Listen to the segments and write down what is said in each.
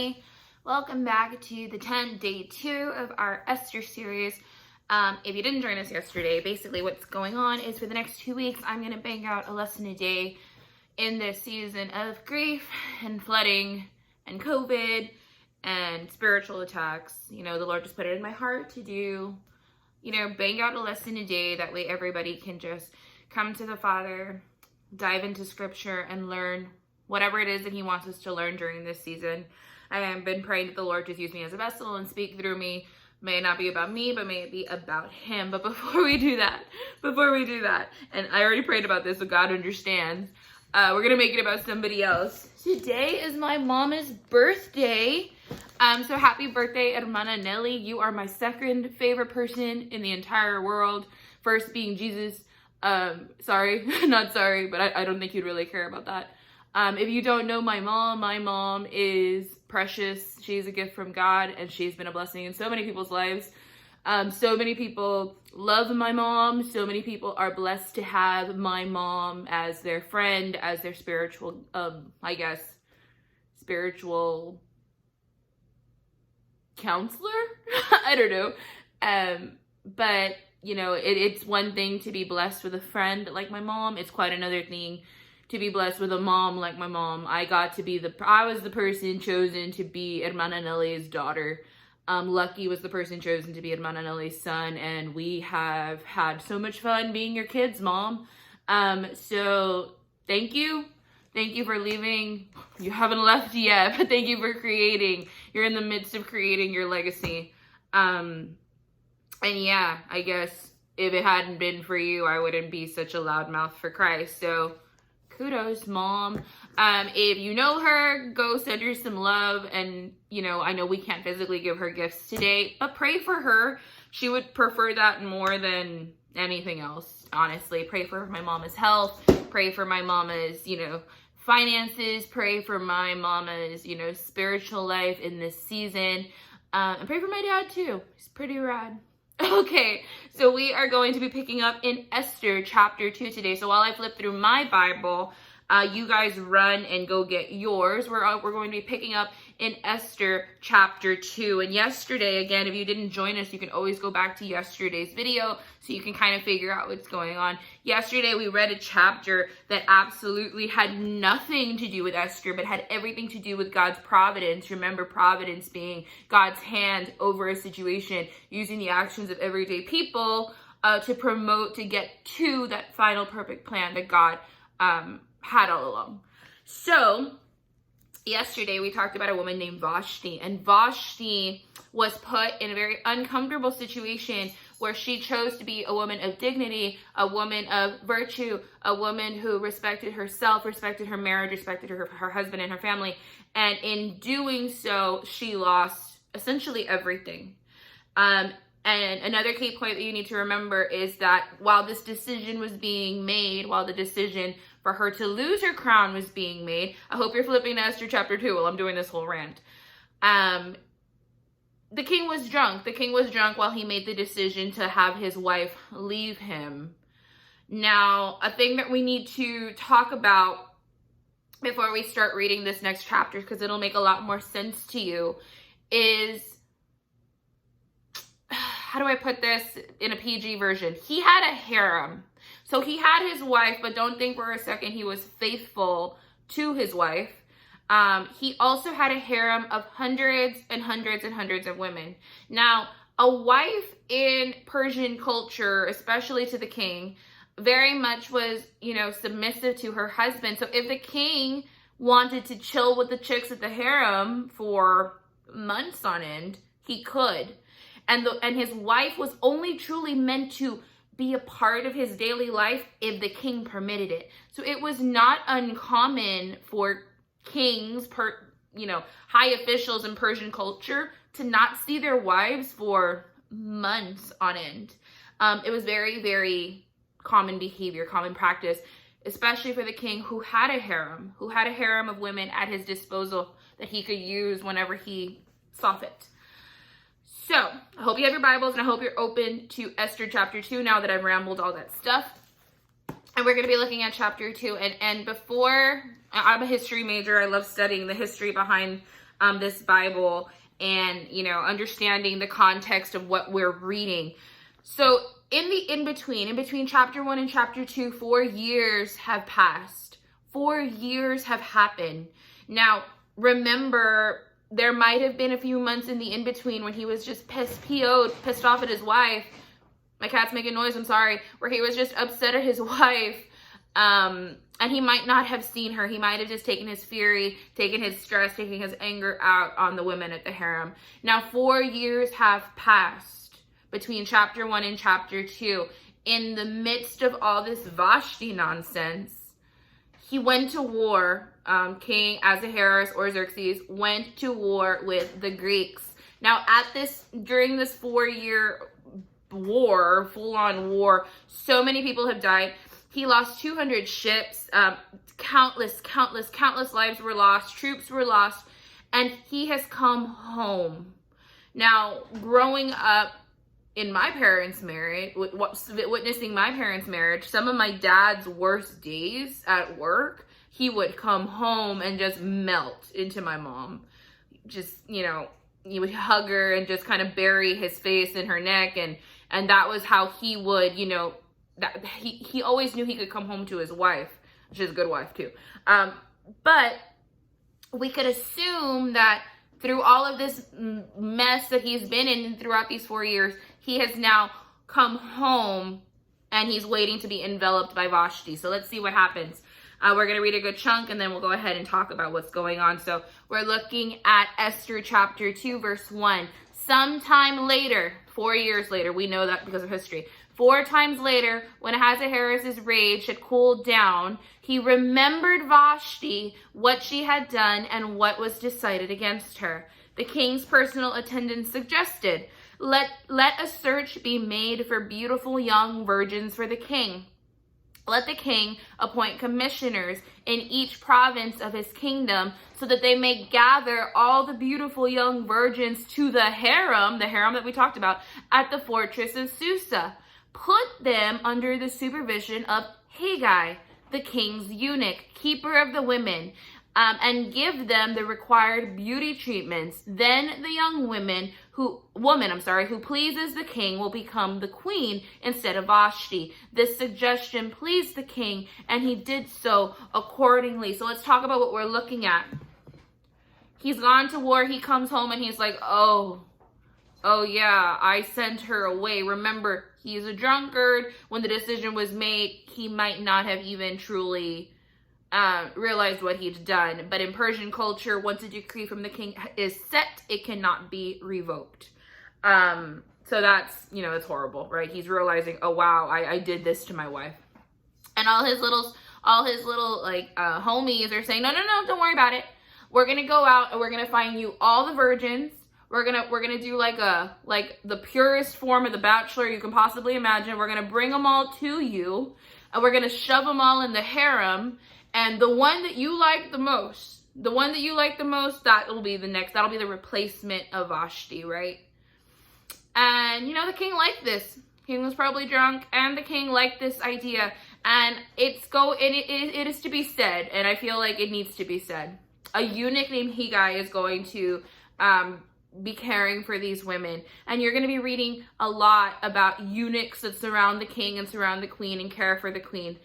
everybody. Welcome back to the day 2 of our Esther series. If you didn't join us yesterday, basically what's going on is for the next 2 weeks, I'm going to bang out a lesson a day in this season of grief and flooding and COVID and spiritual attacks. You know, the Lord just put it in my heart to do, bang out a lesson a day. That way everybody can just come to the Father, dive into scripture, and learn whatever it is that he wants us to learn during this season. I have been praying that the Lord just use me as a vessel and speak through me. May it not be about me, but may it be about him. But before we do that, and I already prayed about this, so God understands, we're going to make it about somebody else. Today is my mama's birthday. So happy birthday, Hermana Nelly. You are my second favorite person in the entire world. First being Jesus. Sorry, not sorry, but I don't think you'd really care about that. If you don't know my mom is precious. She's a gift from God, and she's been a blessing in so many people's lives. So many people love my mom. So many people are blessed to have my mom as their friend, as their spiritual, spiritual counselor. I don't know. But it's one thing to be blessed with a friend like my mom. It's quite another thing to be blessed with a mom like my mom. I was the person chosen to be Hermana Nelly's daughter. Lucky was the person chosen to be Hermana Nelly's son, and we have had so much fun being your kids, Mom. So thank you. Thank you for leaving. You haven't left yet, but thank you for creating. You're in the midst of creating your legacy. And yeah, I guess if it hadn't been for you, I wouldn't be such a loudmouth for Christ. So kudos, Mom. If you know her, go send her some love. And, I know we can't physically give her gifts today, but pray for her. She would prefer that more than anything else, honestly. Pray for my mama's health. Pray for my mama's, finances. Pray for my mama's, spiritual life in this season. And pray for my dad, too. He's pretty rad. Okay, so we are going to be picking up in Esther chapter 2 today. So while I flip through my Bible, you guys run and go get yours. We're going to be picking up in Esther chapter 2. And yesterday, again, if you didn't join us, you can always go back to yesterday's video so you can kind of figure out what's going on. Yesterday, we read a chapter that absolutely had nothing to do with Esther, but had everything to do with God's providence. Remember, providence being God's hand over a situation, using the actions of everyday people to get to that final perfect plan that God had all along. So yesterday we talked about a woman named Vashti, and Vashti was put in a very uncomfortable situation where she chose to be a woman of dignity, a woman of virtue, a woman who respected herself, respected her marriage, respected her husband and her family. And in doing so, she lost essentially everything. And another key point that you need to remember is that while this decision was being made, while the decision for her to lose her crown was being made, I hope you're flipping to Esther chapter 2 while I'm doing this whole rant. The king was drunk. The king was drunk while he made the decision to have his wife leave him. Now, a thing that we need to talk about before we start reading this next chapter, because it'll make a lot more sense to you, is, how do I put this in a PG version? He had a harem. So he had his wife, but don't think for a second he was faithful to his wife. He also had a harem of hundreds and hundreds and hundreds of women. Now, a wife in Persian culture, especially to the king, very much was, submissive to her husband. So if the king wanted to chill with the chicks at the harem for months on end, he could. And his wife was only truly meant to be a part of his daily life if the king permitted it. So it was not uncommon for kings, high officials in Persian culture to not see their wives for months on end. It was very, very common behavior, common practice, especially for the king who had a harem of women at his disposal that he could use whenever he saw fit. So, I hope you have your Bibles, and I hope you're open to Esther chapter 2 now that I've rambled all that stuff. And we're going to be looking at chapter 2. And before, I'm a history major. I love studying the history behind this Bible and, you know, understanding the context of what we're reading. So in between chapter 1 and chapter 2, 4 years have passed. 4 years have happened. Now, remember, there might have been a few months in the in-between when he was just pissed off at his wife. My cat's making noise, I'm sorry. Where he was just upset at his wife. And he might not have seen her. He might have just taken his fury, taken his stress, taking his anger out on the women at the harem. Now, 4 years have passed between chapter 1 and chapter 2. In the midst of all this Vashti nonsense, he went to war. King Ahasuerus or Xerxes went to war with the Greeks. Now, during this 4-year war, full-on war, so many people have died. He lost 200 ships. Countless lives were lost. Troops were lost. And he has come home. Now, growing up in my parents' marriage, witnessing my parents' marriage, some of my dad's worst days at work, he would come home and just melt into my mom. Just, you know, he would hug her and just kind of bury his face in her neck. And that was how he would, you know, that he always knew he could come home to his wife, which is a good wife too. But we could assume that through all of this mess that he's been in throughout these 4 years, he has now come home and he's waiting to be enveloped by Vashti. So let's see what happens. We're going to read a good chunk and then we'll go ahead and talk about what's going on. So we're looking at Esther chapter 2, verse 1. Sometime later, 4 years later, we know that because of history. 4 times later, when Ahasuerus' rage had cooled down, he remembered Vashti, what she had done, and what was decided against her. The king's personal attendants suggested, let a search be made for beautiful young virgins for the king. Let the king appoint commissioners in each province of his kingdom so that they may gather all the beautiful young virgins to the harem that we talked about, at the fortress of Susa. Put them under the supervision of Haggai, the king's eunuch, keeper of the women, and give them the required beauty treatments. Then the young woman who pleases the king will become the queen instead of Vashti. This suggestion pleased the king, and he did so accordingly. So let's talk about what we're looking at. He's gone to war. He comes home and he's like, oh yeah, I sent her away. Remember, he's a drunkard. When the decision was made, he might not have even truly realized what he'd done. But in Persian culture, once a decree from the king is set, it cannot be revoked. So that's, you know, it's horrible, right? He's realizing, oh wow, I did this to my wife. And all his little homies are saying, no, don't worry about it. We're gonna go out and we're gonna find you all the virgins. We're gonna do like the purest form of The Bachelor you can possibly imagine. We're gonna bring them all to you, and we're gonna shove them all in the harem. And the one that you like the most, that will be that'll be the replacement of Vashti, right? And, you know, the king liked this. King was probably drunk, and the king liked this idea. And it is to be said, and I feel like it needs to be said. A eunuch named Haggai is going to be caring for these women. And you're going to be reading a lot about eunuchs that surround the king and surround the queen and care for the queen.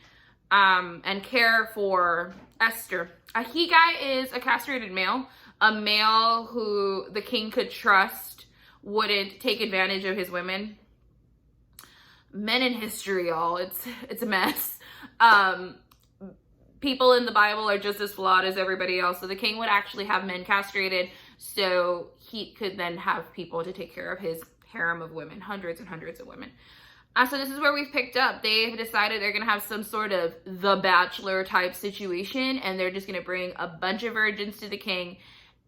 And care for Esther. A Haggai is a castrated male, a male who the king could trust wouldn't take advantage of his women. Men in history, y'all, it's a mess. People in the Bible are just as flawed as everybody else, so the king would actually have men castrated so he could then have people to take care of his harem of women, hundreds and hundreds of women. So this is where we've picked up. They've decided they're going to have some sort of The Bachelor type situation, and they're just going to bring a bunch of virgins to the king,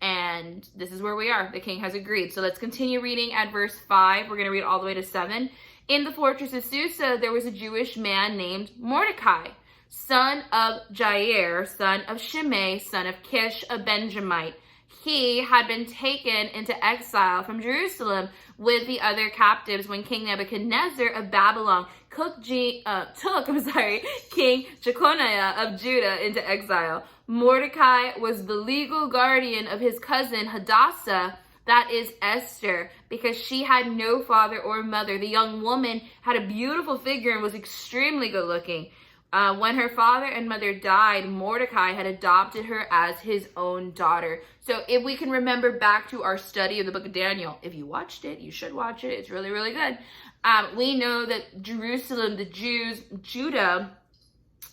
and this is where we are. The king has agreed. So let's continue reading at verse 5. We're going to read all the way to 7. In the fortress of Susa, there was a Jewish man named Mordecai, son of Jair, son of Shimei, son of Kish, a Benjamite. He had been taken into exile from Jerusalem with the other captives when King Nebuchadnezzar of Babylon King Jeconiah of Judah into exile. Mordecai was the legal guardian of his cousin Hadassah, that is Esther, because she had no father or mother. The young woman had a beautiful figure and was extremely good looking. When her father and mother died, Mordecai had adopted her as his own daughter. So if we can remember back to our study of the book of Daniel, if you watched it, you should watch it. It's really, really good. We know that Jerusalem, the Jews, Judah,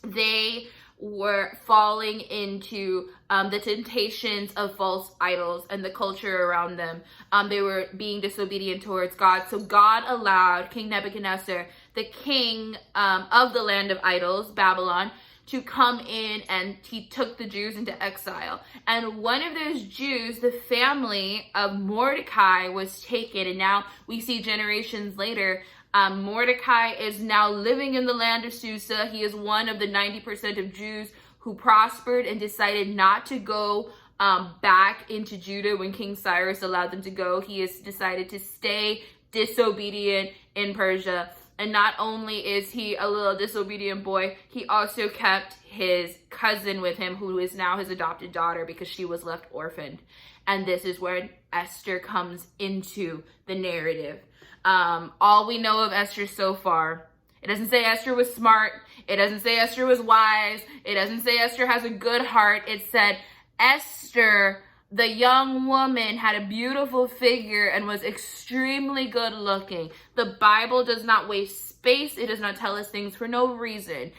they were falling into the temptations of false idols and the culture around them. They were being disobedient towards God. So God allowed King Nebuchadnezzar, the king of the land of idols, Babylon, to come in, and he took the Jews into exile. And one of those Jews, the family of Mordecai, was taken. And now we see generations later, Mordecai is now living in the land of Susa. He is one of the 90% of Jews who prospered and decided not to go back into Judah when King Cyrus allowed them to go. He has decided to stay disobedient in Persia. And not only is he a little disobedient boy, he also kept his cousin with him, who is now his adopted daughter, because she was left orphaned. And this is where Esther comes into the narrative. All we know of Esther so far, it doesn't say Esther was smart. It doesn't say Esther was wise. It doesn't say Esther has a good heart. It said Esther, the young woman, had a beautiful figure and was extremely good looking. The Bible does not waste space. It does not tell us things for no reason.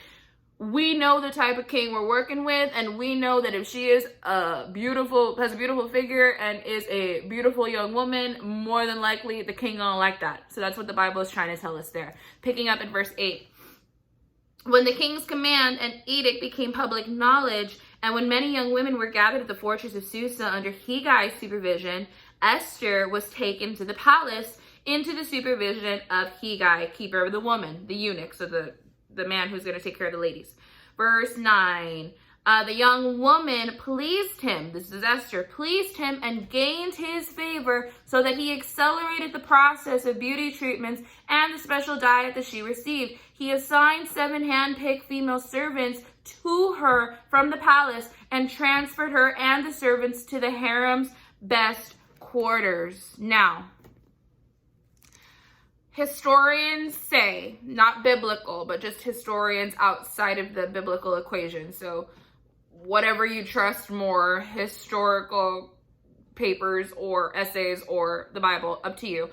We know the type of king we're working with, and we know that if she is has a beautiful figure and is a beautiful young woman, more than likely the king gonna like that. So that's what the Bible is trying to tell us there. Picking up in verse 8. When the king's command and edict became public knowledge, and when many young women were gathered at the fortress of Susa under Hegai's supervision, Esther was taken to the palace into the supervision of Hegai, keeper of the woman, the eunuch, so the man who's going to take care of the ladies. Verse 9, the young woman pleased him, this is Esther, pleased him and gained his favor so that he accelerated the process of beauty treatments and the special diet that she received. He assigned 7 hand-picked female servants to her from the palace and transferred her and the servants to the harem's best quarters. Now, historians say, not biblical, but just historians outside of the biblical equation. So whatever you trust more, historical papers or essays or the Bible, up to you.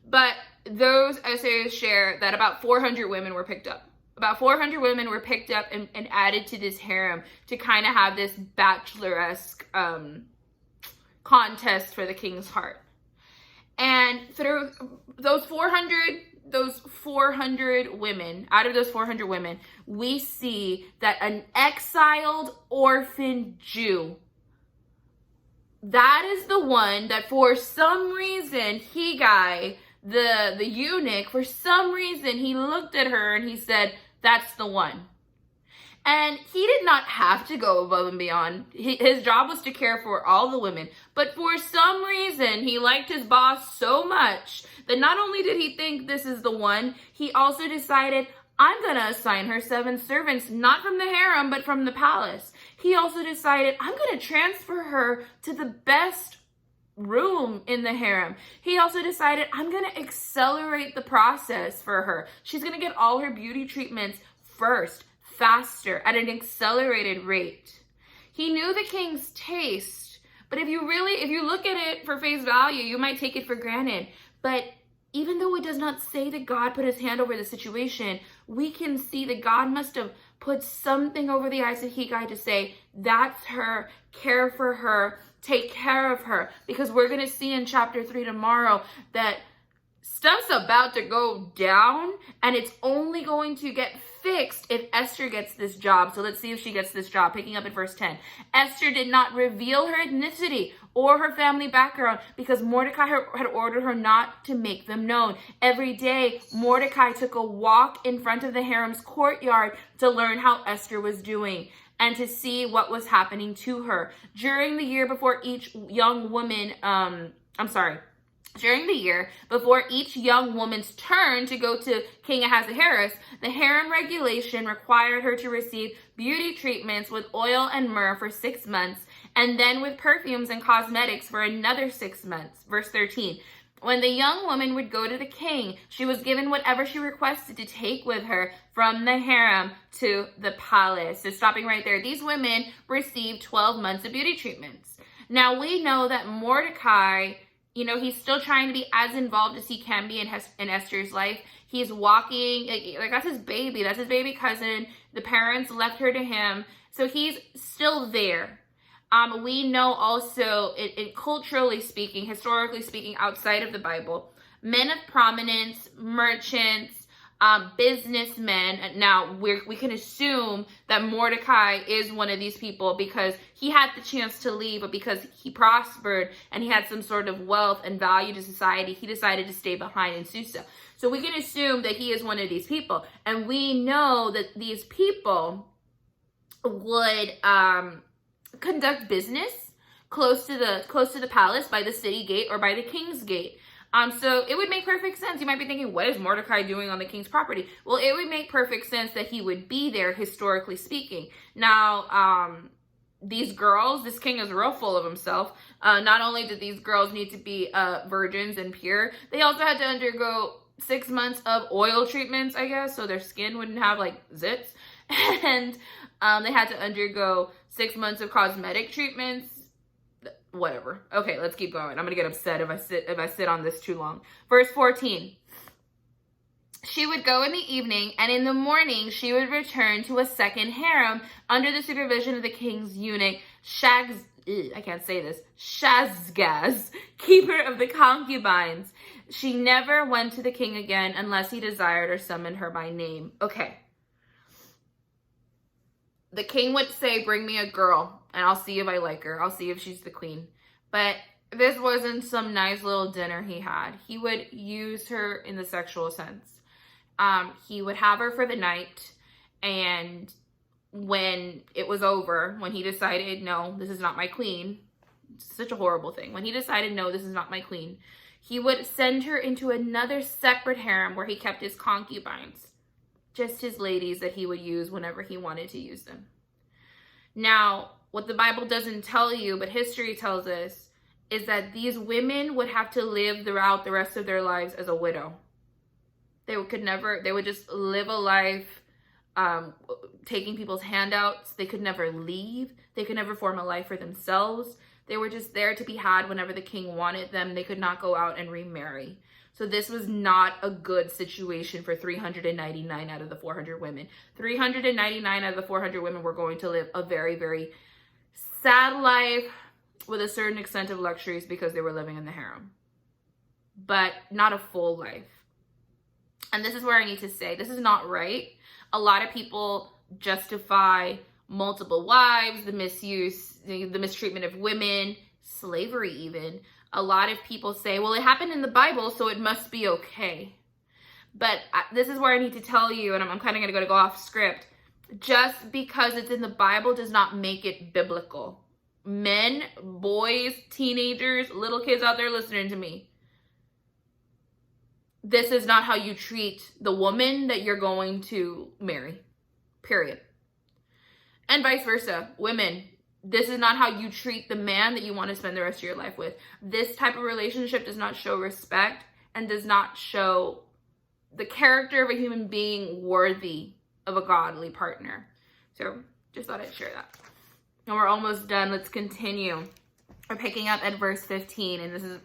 But those essays share that about 400 women were picked up. About 400 women were picked up and added to this harem to kind of have this bacheloresque contest for the king's heart. And through those 400 women, out of those 400 women, we see that an exiled orphan Jew, that is the one that for some reason, Hegai, the eunuch, for some reason, he looked at her and he said, that's the one. And he did not have to go above and beyond. His job was to care for all the women. But for some reason, he liked his boss so much that not only did he think this is the one, he also decided, I'm going to assign her 7 servants, not from the harem, but from the palace. He also decided, I'm going to transfer her to the best room in the harem. He also decided, I'm going to accelerate the process for her. She's going to get all her beauty treatments first, faster, at an accelerated rate. He knew the king's taste, but if you look at it for face value, you might take it for granted. But even though it does not say that God put his hand over the situation, we can see that God must have put something over the eyes of Hegai to say, that's her, care for her, take care of her. Because we're going to see in chapter 3 tomorrow that stuff's about to go down, and it's only going to get fixed if Esther gets this job. So let's see if she gets this job. Picking up at verse 10. Esther did not reveal her ethnicity or her family background because Mordecai had ordered her not to make them known. Every day, Mordecai took a walk in front of the harem's courtyard to learn how Esther was doing and to see what was happening to her. During the year before each young woman, During the year, before each young woman's turn to go to King Ahasuerus, the harem regulation required her to receive beauty treatments with oil and myrrh for 6 months, and then with perfumes and cosmetics for another 6 months. Verse 13. When the young woman would go to the king, she was given whatever she requested to take with her from the harem to the palace. So stopping right there, these women received 12 months of beauty treatments. Now we know that Mordecai, he's still trying to be as involved as he can be in Esther's life. He's walking, like that's his baby cousin. The parents left her to him. So he's still there. We know also, culturally speaking, historically speaking, outside of the Bible, men of prominence, merchants, businessmen. Now, we can assume that Mordecai is one of these people because he had the chance to leave, but because he prospered and he had some sort of wealth and value to society, he decided to stay behind in Susa. So we can assume that he is one of these people. And we know that these people would conduct business close to the palace, by the city gate or by the king's gate. So it would make perfect sense. You might be thinking, what is Mordecai doing on the king's property? Well, it would make perfect sense that he would be there, historically speaking. Now, these girls, this king is real full of himself. Not only did these girls need to be virgins and pure, they also had to undergo 6 months of oil treatments, I guess, so their skin wouldn't have like zits. And they had to undergo 6 months of cosmetic treatments. Whatever. Okay, let's keep going. I'm gonna get upset if I sit on this too long. Verse 14. She would go in the evening, and in the morning she would return to a second harem under the supervision of the king's eunuch Shazgaz, keeper of the concubines. She never went to the king again unless he desired or summoned her by name. Okay. The king would say, bring me a girl, and I'll see if I like her. I'll see if she's the queen. But this wasn't some nice little dinner he had. He would use her in the sexual sense. He would have her for the night, and when it was over, when he decided, no, this is not my queen, it's such a horrible thing. When he decided, no, this is not my queen, he would send her into another separate harem where he kept his concubines. Just his ladies that he would use whenever he wanted to use them. Now, what the Bible doesn't tell you, but history tells us, is that these women would have to live throughout the rest of their lives as a widow. They would just live a life taking people's handouts. They could never leave. They could never form a life for themselves. They were just there to be had whenever the king wanted them. They could not go out and remarry. So this was not a good situation for 399 out of the 400 women. 399 out of the 400 women were going to live a very, very sad life with a certain extent of luxuries because they were living in the harem. But not a full life. And this is where I need to say, this is not right. A lot of people justify multiple wives, the misuse, the mistreatment of women, slavery even. A lot of people say, well, it happened in the Bible, so it must be okay. But this is where I need to tell you, and I'm kind of going to go off script. Just because it's in the Bible does not make it biblical. Men, boys, teenagers, little kids out there listening to me. This is not how you treat the woman that you're going to marry. Period. And vice versa. Women, this is not how you treat the man that you want to spend the rest of your life with. This type of relationship does not show respect and does not show the character of a human being worthy of a godly partner. So just thought I'd share that. And we're almost done. Let's continue. We're picking up at verse 15. And this is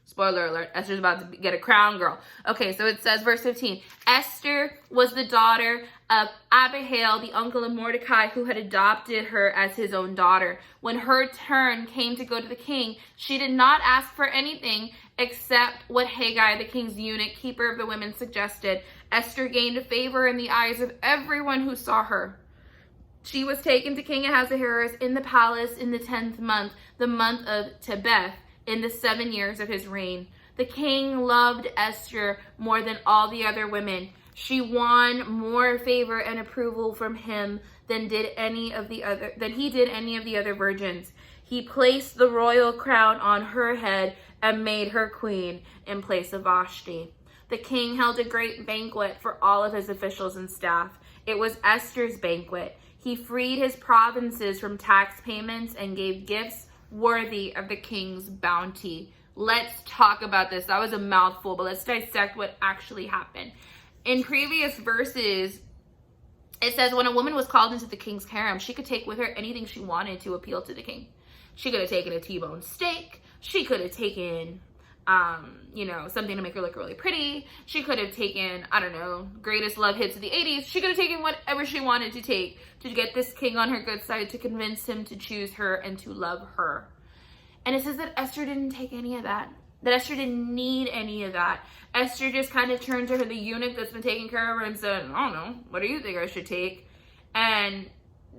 spoiler alert, Esther's about to get a crown, girl. Okay, so it says, verse 15, Esther was the daughter of Abihail, the uncle of Mordecai, who had adopted her as his own daughter. When her turn came to go to the king, she did not ask for anything except what Haggai, the king's eunuch, keeper of the women, suggested. Esther gained favor in the eyes of everyone who saw her. She was taken to King Ahasuerus in the palace in the 10th month, the month of Tebeth, in the 7 years of his reign. The king loved Esther more than all the other women. She won more favor and approval from him than he did any of the other virgins. He placed the royal crown on her head and made her queen in place of Vashti. The king held a great banquet for all of his officials and staff. It was Esther's banquet. He freed his provinces from tax payments and gave gifts worthy of the king's bounty. Let's talk about this. That was a mouthful, but let's dissect what actually happened. In previous verses, it says when a woman was called into the king's harem, she could take with her anything she wanted to appeal to the king. She could have taken a T-bone steak. She could have taken, something to make her look really pretty. She could have taken, greatest love hits of the 80s. She could have taken whatever she wanted to take to get this king on her good side, to convince him to choose her and to love her. And it says that Esther didn't take any of that. That Esther didn't need any of that. Esther just kind of turned to the eunuch that's been taking care of her and said, I don't know, what do you think I should take? And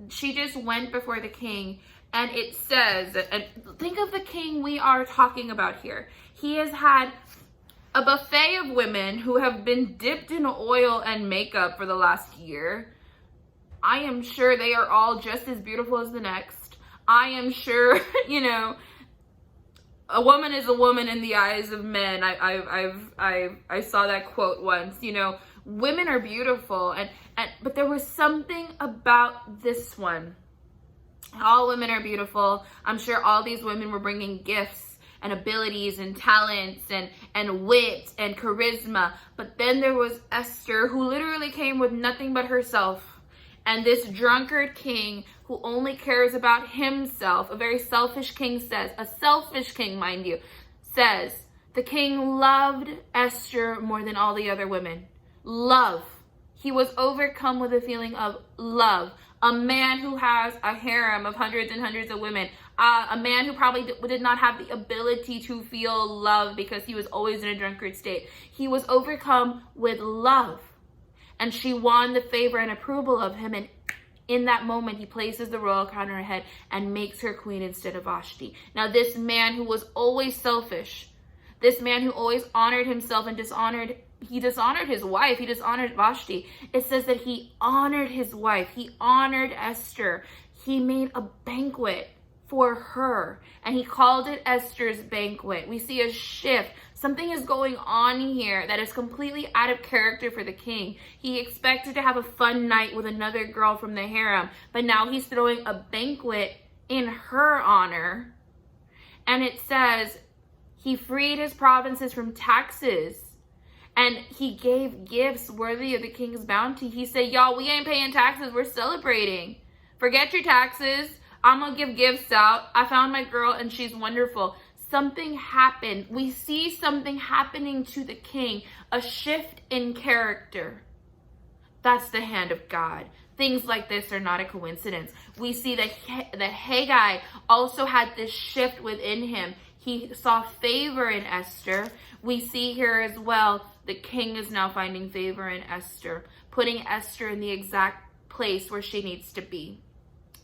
she just went before the king. And it says, and think of the king we are talking about here. He has had a buffet of women who have been dipped in oil and makeup for the last year. I am sure they are all just as beautiful as the next. I am sure, a woman is a woman in the eyes of men. I saw that quote once. Women are beautiful, but there was something about this one. All women are beautiful. I'm sure all these women were bringing gifts and abilities and talents and wit and charisma. But then there was Esther, who literally came with nothing but herself. And this drunkard king who only cares about himself, a very selfish king says, a selfish king, mind you, says, the king loved Esther more than all the other women. Love. He was overcome with a feeling of love. A man who has a harem of hundreds and hundreds of women. A man who probably did not have the ability to feel love because he was always in a drunkard state. He was overcome with love. And she won the favor and approval of him. And in that moment, he places the royal crown on her head and makes her queen instead of Vashti. Now, this man who was always selfish, this man who always honored himself and dishonored his wife, he dishonored Vashti. It says that he honored his wife. He honored Esther. He made a banquet for her, and he called it Esther's banquet. We see a shift. Something is going on here that is completely out of character for the king. He expected to have a fun night with another girl from the harem, but now he's throwing a banquet in her honor. And it says he freed his provinces from taxes, and he gave gifts worthy of the king's bounty. He said, y'all, we ain't paying taxes. We're celebrating. Forget your taxes. I'm going to give gifts out. I found my girl and she's wonderful. Something happened. We see something happening to the king. A shift in character. That's the hand of God. Things like this are not a coincidence. We see that Haggai also had this shift within him. He saw favor in Esther. We see here as well, the king is now finding favor in Esther, putting Esther in the exact place where she needs to be.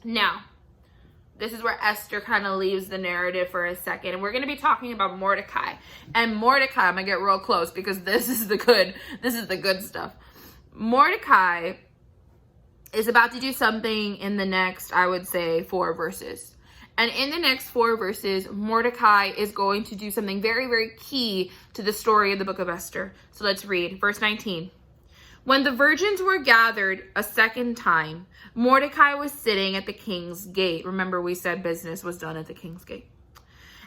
Now, this is where Esther kind of leaves the narrative for a second. And we're going to be talking about Mordecai. And Mordecai, I'm going to get real close because this is the good stuff. Mordecai is about to do something in the next, I would say, 4 verses. And in the next 4 verses, Mordecai is going to do something very, very key to the story of the book of Esther. So let's read verse 19. When the virgins were gathered a second time, Mordecai was sitting at the king's gate. Remember, we said business was done at the king's gate.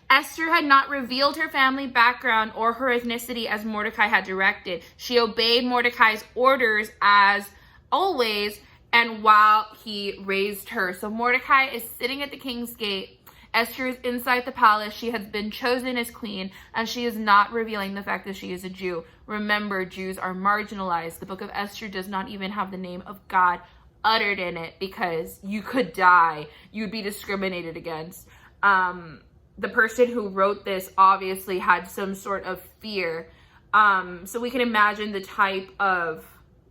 Esther had not revealed her family background or her ethnicity as Mordecai had directed. She obeyed Mordecai's orders as always, and while he raised her. So Mordecai is sitting at the king's gate. Esther is inside the palace. She has been chosen as queen, and she is not revealing the fact that she is a Jew. Remember, Jews are marginalized. The book of Esther does not even have the name of God uttered in it because you could die. You'd be discriminated against. The person who wrote this obviously had some sort of fear. So we can imagine the type of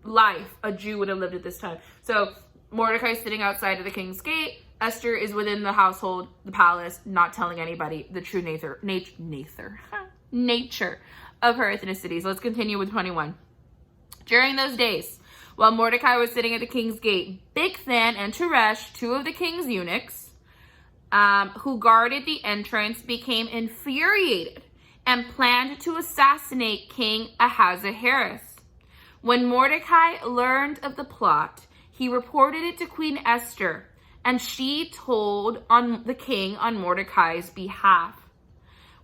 life a Jew would have lived at this time. So Mordecai is sitting outside of the king's gate. Esther is within the household, the palace, not telling anybody the true nature of her ethnicity. So let's continue with 21. During those days, while Mordecai was sitting at the king's gate, Bigthan and Teresh, two of the king's eunuchs, who guarded the entrance, became infuriated and planned to assassinate King Ahasuerus. When Mordecai learned of the plot, he reported it to Queen Esther, and she told the king on Mordecai's behalf.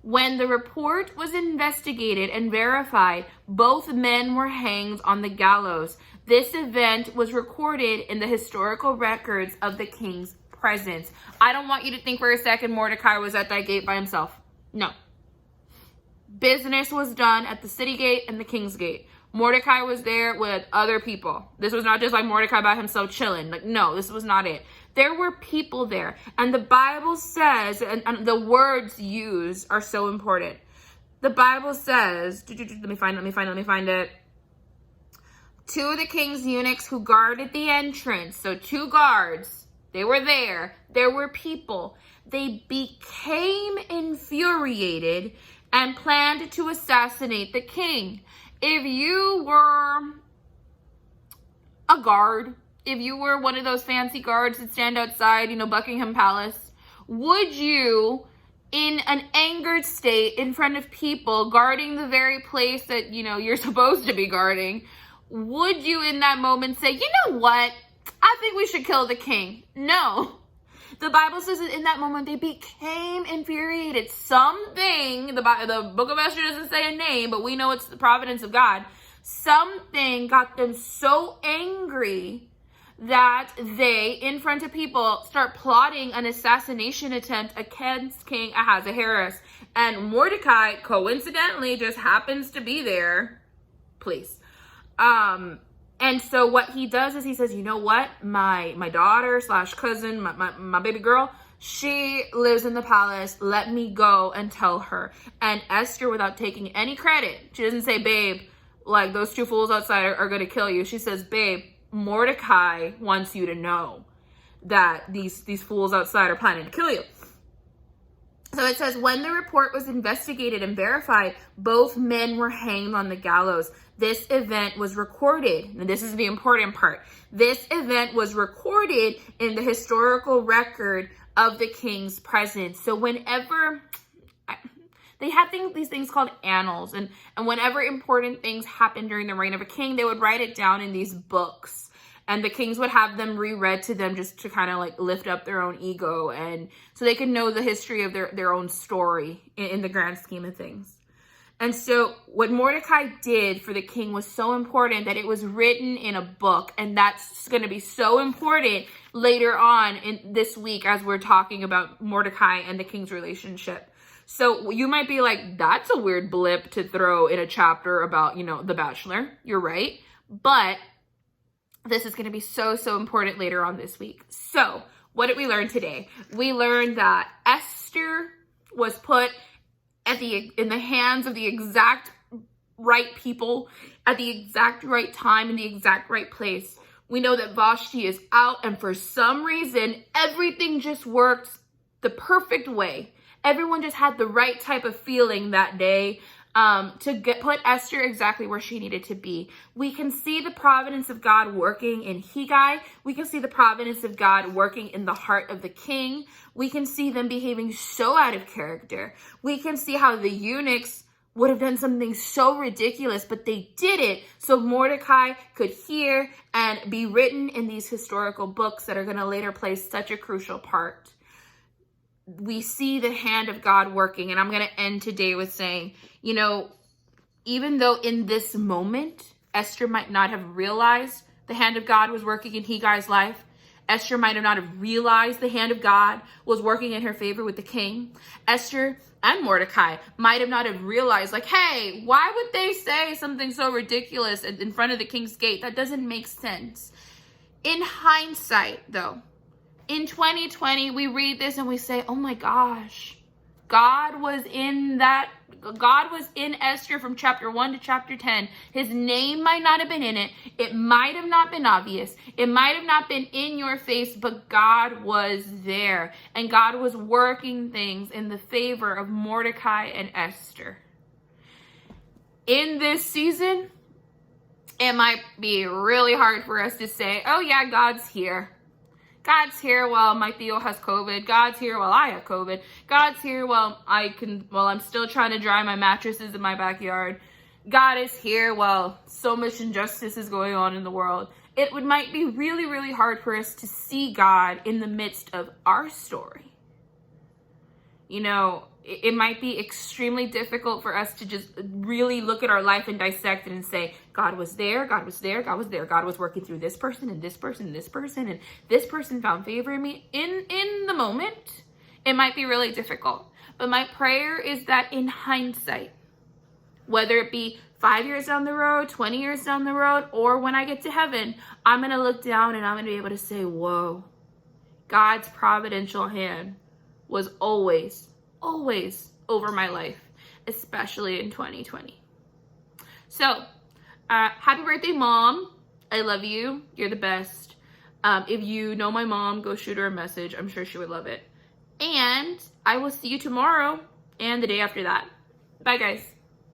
When the report was investigated and verified, both men were hanged on the gallows. This event was recorded in the historical records of the king's presence. I don't want you to think for a second Mordecai was at that gate by himself. No. Business was done at the city gate and the king's gate. Mordecai was there with other people. This was not just like Mordecai by himself chilling. Like, no, this was not it. There were people there. And the Bible says, and the words used are so important. The Bible says, let me find it. Two of the king's eunuchs who guarded the entrance, so two guards, they were there. There were people. They became infuriated and planned to assassinate the king. If you were a guard, if you were one of those fancy guards that stand outside, Buckingham Palace, would you, in an angered state, in front of people, guarding the very place that, you're supposed to be guarding, would you in that moment say, you know what? I think we should kill the king? No. The Bible says that in that moment they became infuriated. Something, the book of Esther doesn't say a name, but we know it's the providence of God. Something got them so angry that they, in front of people, start plotting an assassination attempt against King Ahasuerus. And Mordecai, coincidentally, just happens to be there. Please. And so what he does is he says, you know what? My daughter / cousin, my baby girl, she lives in the palace. Let me go and tell her. And Esther, without taking any credit, she doesn't say, babe, like those two fools outside are going to kill you. She says, babe, Mordecai wants you to know that these fools outside are planning to kill you. So it says, when the report was investigated and verified, both men were hanged on the gallows. This event was recorded, and this is the important part. This event was recorded in the historical record of the king's presence. So whenever they had these things called annals, and whenever important things happened during the reign of a king, they would write it down in these books. And the kings would have them reread to them just to kind of like lift up their own ego, and so they could know the history of their own story in the grand scheme of things. And so what Mordecai did for the king was so important that it was written in a book. And that's going to be so important later on in this week as we're talking about Mordecai and the king's relationship. So you might be like, that's a weird blip to throw in a chapter about, The Bachelor. You're right. But this is going to be so, so important later on this week. So what did we learn today? We learned that Esther was put in the hands of the exact right people at the exact right time in the exact right place. We know that Vashti is out, and for some reason, everything just worked the perfect way. Everyone just had the right type of feeling that day to put Esther exactly where she needed to be. We can see the providence of God working in Hegai. We can see the providence of God working in the heart of the king. We can see them behaving so out of character. We can see how the eunuchs would have done something so ridiculous, but they did it so Mordecai could hear and be written in these historical books that are going to later play such a crucial part. We see the hand of God working. And I'm going to end today with saying, even though in this moment, Esther might not have realized the hand of God was working in Hegai's life, Esther might not have realized the hand of God was working in her favor with the king. Esther and Mordecai might have not have realized, like, hey, why would they say something so ridiculous in front of the king's gate? That doesn't make sense. In hindsight, though, in 2020, we read this and we say, oh my gosh, God was in Esther from chapter 1 to chapter 10. His name might not have been in it. It might have not been obvious. It might have not been in your face, but God was there. And God was working things in the favor of Mordecai and Esther. in this season, it might be really hard for us to say, oh yeah, God's here. God's here while my Theo has COVID. God's here while I have COVID. God's here while I'm still trying to dry my mattresses in my backyard. God is here while so much injustice is going on in the world. It might be really, really hard for us to see God in the midst of our story. You know, it might be extremely difficult for us to just really look at our life and dissect it and say, God was there, God was there, God was there. God was working through this person and this person and this person, and this person found favor in me. In the moment, it might be really difficult. But my prayer is that in hindsight, whether it be 5 years down the road, 20 years down the road, or when I get to heaven, I'm going to look down and I'm going to be able to say, whoa, God's providential hand was always over my life, especially in 2020. So, happy birthday, Mom. I love you. You're the best. If you know my mom, go shoot her a message. I'm sure she would love it. And I will see you tomorrow and the day after that. Bye, guys.